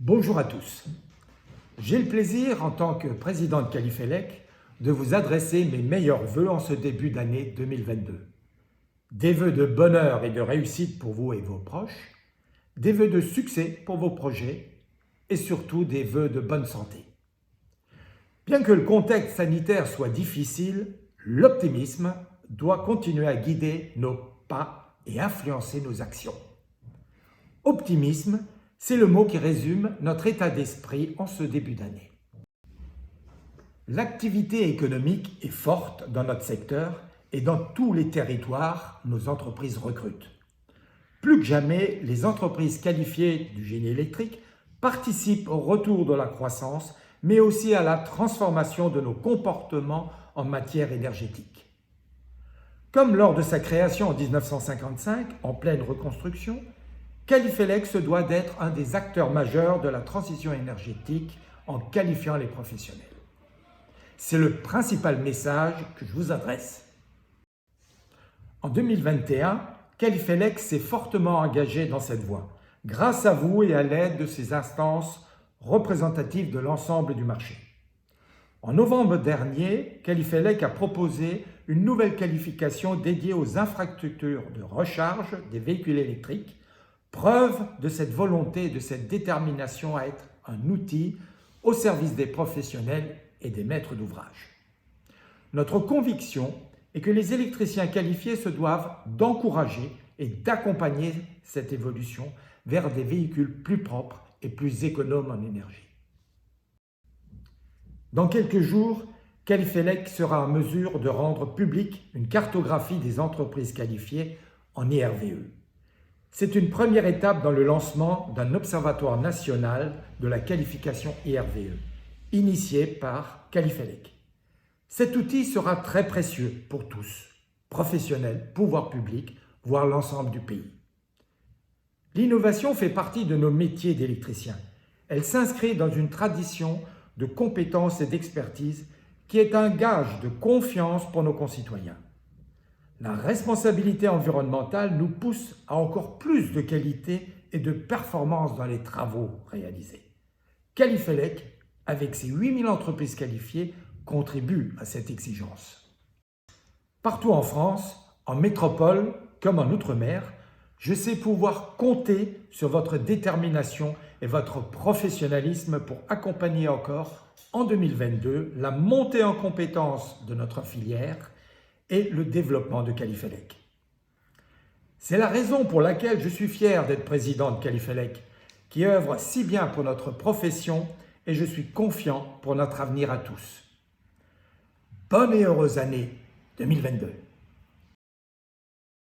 Bonjour à tous. J'ai le plaisir, en tant que président de Califelec, de vous adresser mes meilleurs vœux en ce début d'année 2022. Des vœux de bonheur et de réussite pour vous et vos proches, des vœux de succès pour vos projets et surtout des vœux de bonne santé. Bien que le contexte sanitaire soit difficile, l'optimisme doit continuer à guider nos pas et influencer nos actions. Optimisme, c'est le mot qui résume notre état d'esprit en ce début d'année. L'activité économique est forte dans notre secteur et dans tous les territoires, nos entreprises recrutent. Plus que jamais, les entreprises qualifiées du génie électrique participent au retour de la croissance, mais aussi à la transformation de nos comportements en matière énergétique. Comme lors de sa création en 1955, en pleine reconstruction, Califelec se doit d'être un des acteurs majeurs de la transition énergétique en qualifiant les professionnels. C'est le principal message que je vous adresse. En 2021, Califelec s'est fortement engagé dans cette voie, grâce à vous et à l'aide de ces instances représentatives de l'ensemble du marché. En novembre dernier, Califelec a proposé une nouvelle qualification dédiée aux infrastructures de recharge des véhicules électriques, preuve de cette volonté et de cette détermination à être un outil au service des professionnels et des maîtres d'ouvrage. Notre conviction est que les électriciens qualifiés se doivent d'encourager et d'accompagner cette évolution vers des véhicules plus propres et plus économes en énergie. Dans quelques jours, Califelec sera en mesure de rendre publique une cartographie des entreprises qualifiées en IRVE. C'est une première étape dans le lancement d'un observatoire national de la qualification IRVE, initié par Califelec. Cet outil sera très précieux pour tous, professionnels, pouvoirs publics, voire l'ensemble du pays. L'innovation fait partie de nos métiers d'électriciens. Elle s'inscrit dans une tradition de compétences et d'expertise qui est un gage de confiance pour nos concitoyens. La responsabilité environnementale nous pousse à encore plus de qualité et de performance dans les travaux réalisés. Califelec, avec ses 8000 entreprises qualifiées, contribue à cette exigence. Partout en France, en métropole comme en Outre-mer, je sais pouvoir compter sur votre détermination et votre professionnalisme pour accompagner encore, en 2022, la montée en compétences de notre filière et le développement de Califelec. C'est la raison pour laquelle je suis fier d'être président de Califelec, qui œuvre si bien pour notre profession et je suis confiant pour notre avenir à tous. Bonne et heureuse année 2022.